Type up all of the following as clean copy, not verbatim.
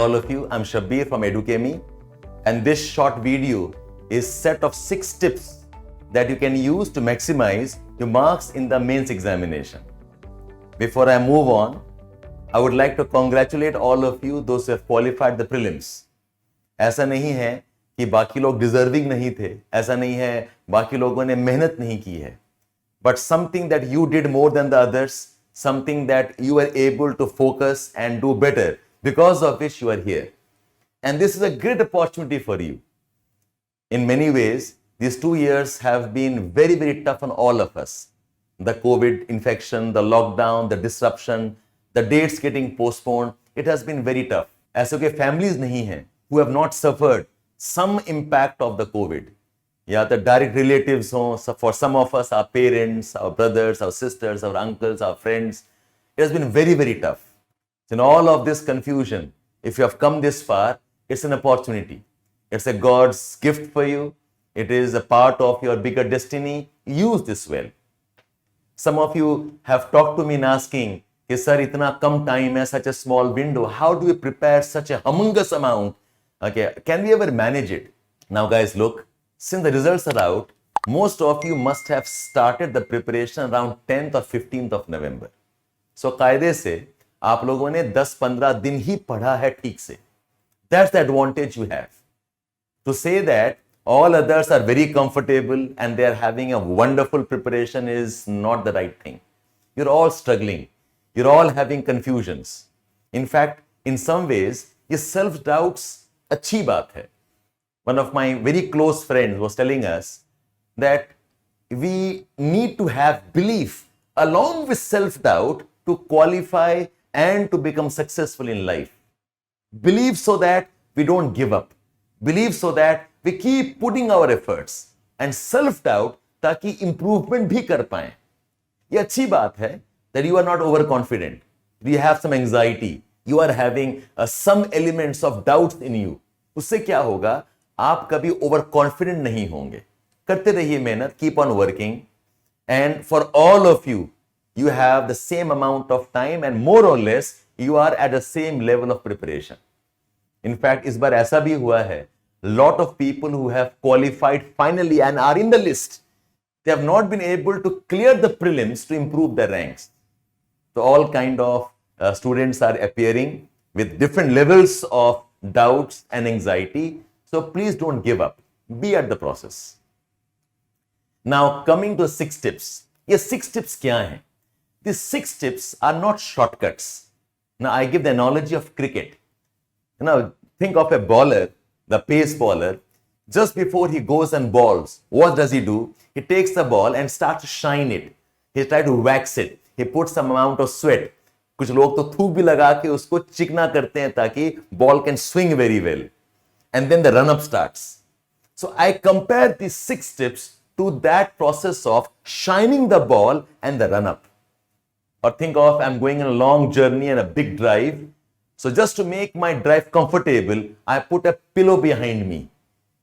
all of you, I'm Shabbir from Edukemy, and this short video is set of 6 tips that you can use to maximize your marks in the mains examination. Before I move on, I would like to congratulate all of you those who have qualified the prelims. ऐसा नहीं है कि बाकी लोग deserving नहीं थे, ऐसा नहीं है बाकी लोगों ने मेहनत नहीं की है, but something that you did more than the others, something that you were able to focus and do better, because of which you are here. And this is a great opportunity for you. In many ways, these 2 years have been very, very tough on all of us. The COVID infection, the lockdown, the disruption, the dates getting postponed, it has been very tough. ऐसे कोई families नहीं हैं who have not suffered some impact of the COVID. Yeah, the direct relatives, so for some of us, our parents, our brothers, our sisters, our uncles, our friends, it has been very, very tough. So in all of this confusion, if you have come this far, it's an opportunity. It's a God's gift for you. It is a part of your bigger destiny. Use this well. Some of you have talked to me and asking, sir, itna kam time hai, such a small window. How do we prepare such a humongous amount? Okay, can we ever manage it? Now guys, look, since the results are out, most of you must have started the preparation around 10th or 15th of November. So कायदे से आप लोगों ने 10-15 दिन ही पढ़ा है ठीक से. That's the advantage you have. To say that all others are very comfortable and they are having a wonderful preparation is not the right thing. You're all struggling. You're all having confusions. In fact, in some ways, ये self-doubts अच्छी बात है. One of my very close friends was telling us that we need to have belief along with self-doubt to qualify and to become successful in life. Believe so that we don't give up. Believe so that we keep putting our efforts. And self-doubt ताकि improvement भी कर पाएं. ये अच्छी बात है that you are not overconfident. You have some anxiety. You are having some elements of doubts in you. उससे क्या होगा? आप कभी overconfident नहीं होंगे. करते रहिए मेहनत. Keep on working. And for all of you, you have the same amount of time and more or less you are at the same level of preparation. In fact, इस बार ऐसा भी हुआ है. Lot of people who have qualified finally and are in the list, they have not been able to clear the prelims to improve their ranks. So all kind of students are appearing with different levels of doubts and anxiety. So please don't give up. Be at the process. Now coming to 6 tips. ये 6 tips क्या हैं? These 6 tips are not shortcuts. Now I give the analogy of cricket. Now think of a bowler, the pace bowler. Just before he goes and bowls, what does he do? He takes the ball and starts to shine it. He tries to wax it. He puts some amount of sweat. कुछ लोग तो थूक भी लगा के उसको चिकना करते हैं ताकि ball can swing very well. And then the run-up starts. So I compare these 6 tips to that process of shining the ball and the run-up. Or think of I'm going on a long journey and a big drive. So just to make my drive comfortable, I put a pillow behind me.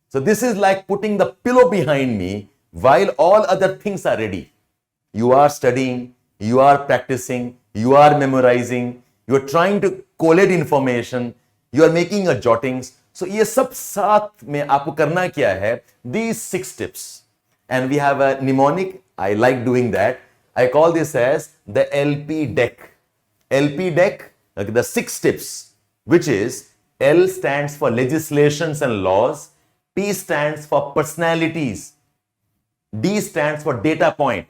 So this is like putting the pillow behind me while all other things are ready. You are studying, you are practicing, you are memorizing, you are trying to collate information, you are making your jottings. So ये सब साथ में आपको करना क्या है? These 6 tips. And we have a mnemonic. I like doing that. I call this as the LP deck. LP deck, like the 6 tips, which is L stands for legislations and laws, P stands for personalities, D stands for data point,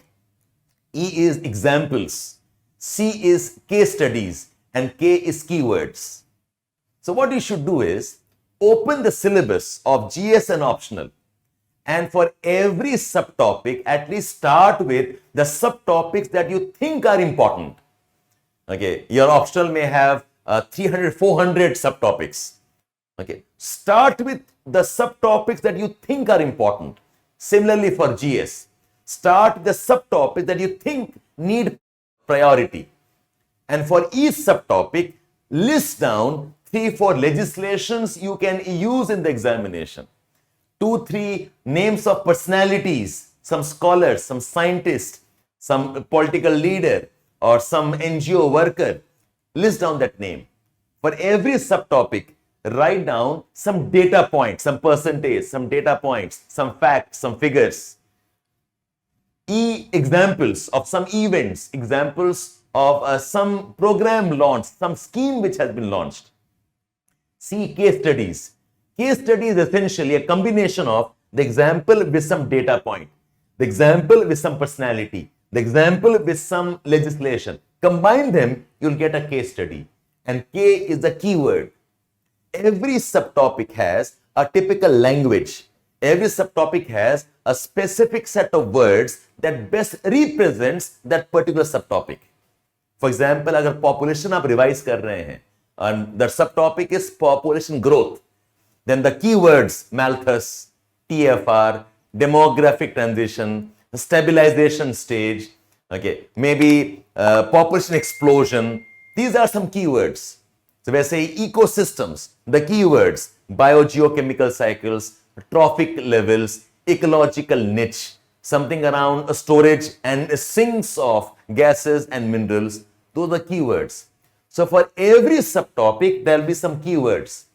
E is examples, C is case studies, and K is keywords. So what you should do is open the syllabus of GS and optional. And for every subtopic, at least start with the subtopics that you think are important. Okay, your optional may have 300, 400 subtopics. Okay, start with the subtopics that you think are important. Similarly for GS, start the subtopics that you think need priority. And for each subtopic, list down 3-4 legislations you can use in the examination. 2-3 names of personalities, some scholars, some scientists, some political leader, or some NGO worker. List down that name. For every subtopic, write down some data points, some percentage, some data points, some facts, some figures. Examples of some events, examples of some program launched, some scheme which has been launched. See case studies. Case study is essentially a combination of the example with some data point, the example with some personality, the example with some legislation. Combine them, you'll get a case study. And K is the keyword. Every subtopic has a typical language. Every subtopic has a specific set of words that best represents that particular subtopic. For example, अगर population आप revise कर रहे हैं, and the subtopic is population growth, then the keywords Malthus, TFR, demographic transition, stabilization stage, okay, maybe population explosion. These are some keywords. So we say ecosystems, the keywords, biogeochemical cycles, trophic levels, ecological niche, something around storage and sinks of gases and minerals. Those are keywords. So for every subtopic, there will be some keywords.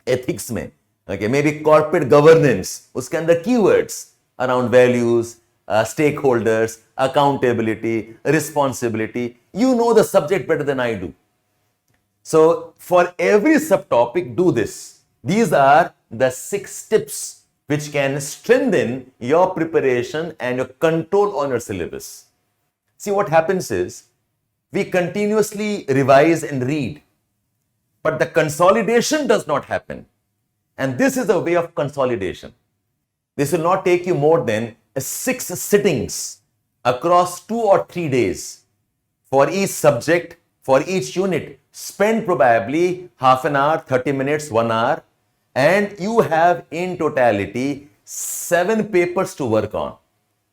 Ethics mein, okay, maybe corporate governance, uske andar keywords around values, stakeholders, accountability, responsibility. You know the subject better than I do. So for every subtopic, do this. These are the 6 tips which can strengthen your preparation and your control on your syllabus. See, what happens is we continuously revise and read, but the consolidation does not happen. And this is a way of consolidation. This will not take you more than 6 sittings across 2 or 3 days. For each subject, for each unit, spend probably half an hour, 30 minutes, 1 hour, and you have in totality 7 papers to work on.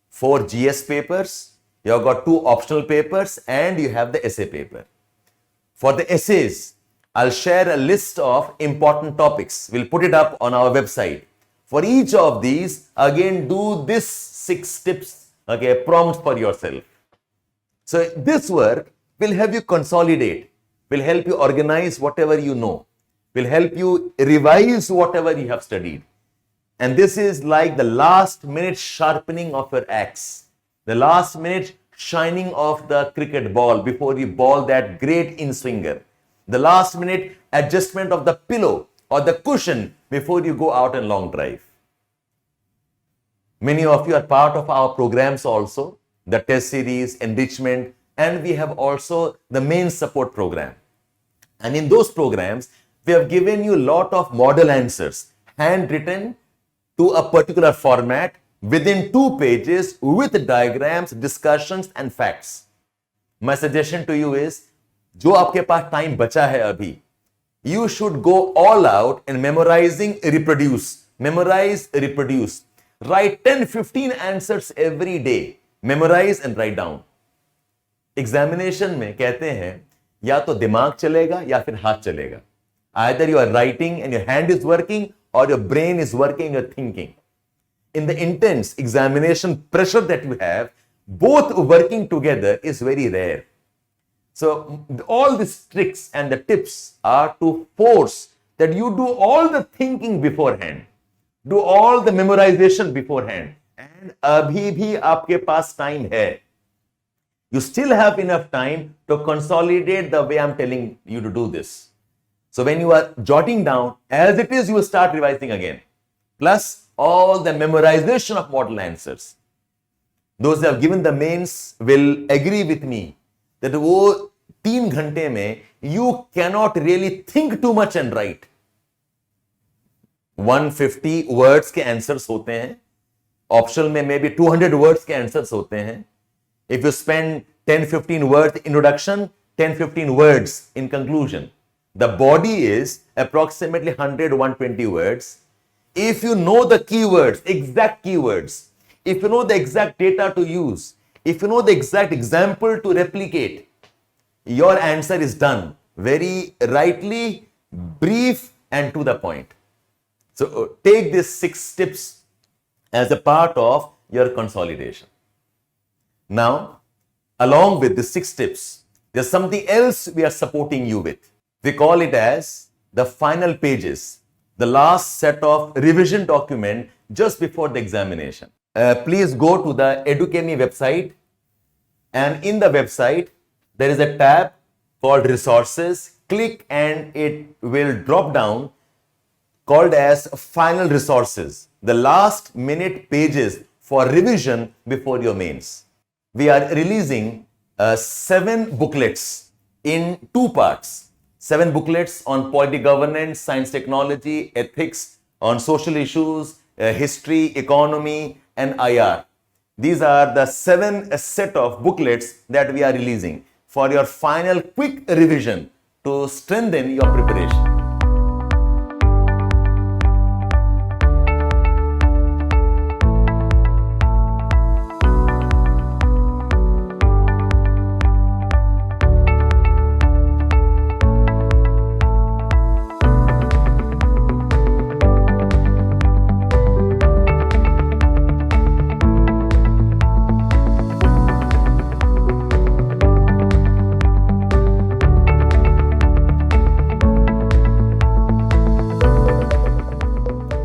4 GS papers, you have got 2 optional papers, and you have the essay paper. For the essays, I'll share a list of important topics. We'll put it up on our website. For each of these, again, do this 6 tips, okay, prompts for yourself. So this work will help you consolidate, will help you organize whatever you know, will help you revise whatever you have studied. And this is like the last minute sharpening of your axe, the last minute shining of the cricket ball before you ball that great in-swinger, the last minute adjustment of the pillow or the cushion before you go out on long drive. Many of you are part of our programs also, the test series, enrichment, and we have also the main support program. And in those programs, we have given you a lot of model answers, handwritten to a particular format within 2 pages with diagrams, discussions and facts. My suggestion to you is, जो आपके पास time बचा है अभी, you should go all out in memorizing, reproduce. Memorize, reproduce. Write 10-15 answers every day. Memorize and write down. Examination में कहते हैं या तो दिमाग चलेगा या फिर हाथ चलेगा. Either you are writing and your hand is working, or your brain is working, you're thinking. In the intense examination pressure that you have, both working together is very rare. So all these tricks and the tips are to force that you do all the thinking beforehand, do all the memorization beforehand, and abhi bhi aapke paas time hai. You still have enough time to consolidate the way I'm telling you to do this. So when you are jotting down, as it is, you will start revising again. Plus all the memorization of model answers. Those who have given the mains will agree with me that वो 3 घंटे में you cannot really think too much and write. 150 words के answers होते हैं. Optional में maybe 200 words के answers होते हैं. If you spend 10-15 words introduction, 10-15 words in conclusion, the body is approximately 100-120 words. If you know the keywords, exact keywords, if you know the exact data to use, if you know the exact example to replicate, your answer is done. Very rightly, brief and to the point. So take these 6 tips as a part of your consolidation. Now, along with the 6 tips, there's something else we are supporting you with. We call it as the final pages, the last set of revision document just before the examination. Please go to the Edukemy website, and in the website there is a tab called resources. Click and it will drop down called as final resources, the last minute pages for revision before your mains. We are releasing 7 booklets in 2 parts. 7 booklets on polity governance, science technology, ethics, on social issues, history, economy, and IR. These are the 7 set of booklets that we are releasing for your final quick revision to strengthen your preparation.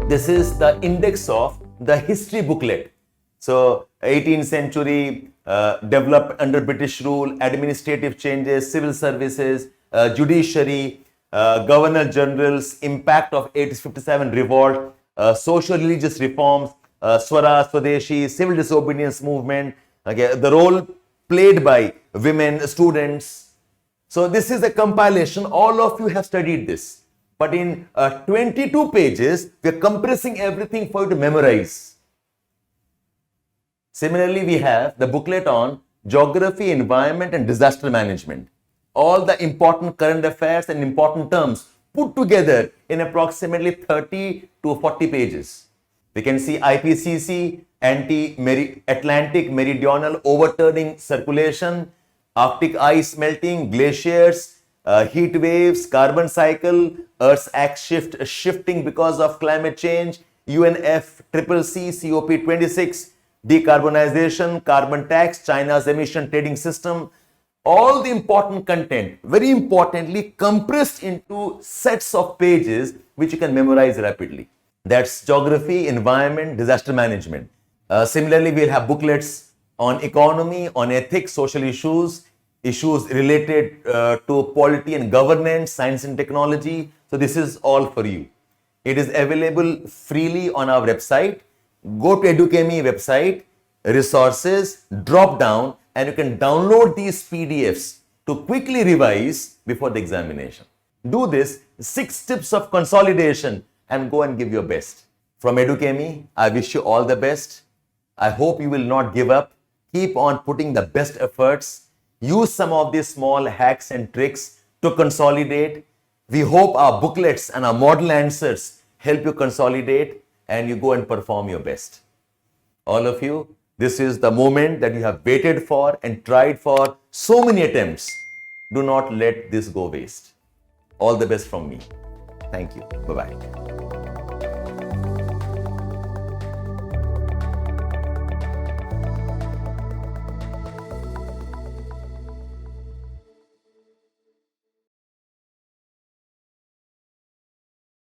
This is the index of the history booklet. So 18th century, developed under British rule, administrative changes, civil services, judiciary, governor generals, impact of 1857 revolt, social religious reforms, Swaraj, Swadeshi, civil disobedience movement, the role played by women, students. So this is a compilation. All of you have studied this. But in 22 pages, we are compressing everything for you to memorize. Similarly, we have the booklet on geography, environment, and disaster management. All the important current affairs and important terms put together in approximately 30 to 40 pages. We can see IPCC, anti-Atlantic meridional overturning circulation, Arctic ice melting, glaciers, heat waves, carbon cycle, Earth's axis shifting because of climate change, UNFCCC, COP26, decarbonization, carbon tax, China's emission trading system. All the important content, very importantly, compressed into sets of pages which you can memorize rapidly. That's geography, environment, disaster management. Similarly, we'll have booklets on economy, on ethics, social issues related to polity and governance, science and technology. So this is all for you. It is available freely on our website. Go to Edukemy website, resources, drop down, and you can download these PDFs to quickly revise before the examination. Do this 6 tips of consolidation and go and give your best. From Edukemy, I wish you all the best. I hope you will not give up. Keep on putting the best efforts. Use some of these small hacks and tricks to consolidate. We hope our booklets and our model answers help you consolidate and you go and perform your best. All of you, this is the moment that you have waited for and tried for so many attempts. Do not let this go waste. All the best from me. Thank you. Bye-bye.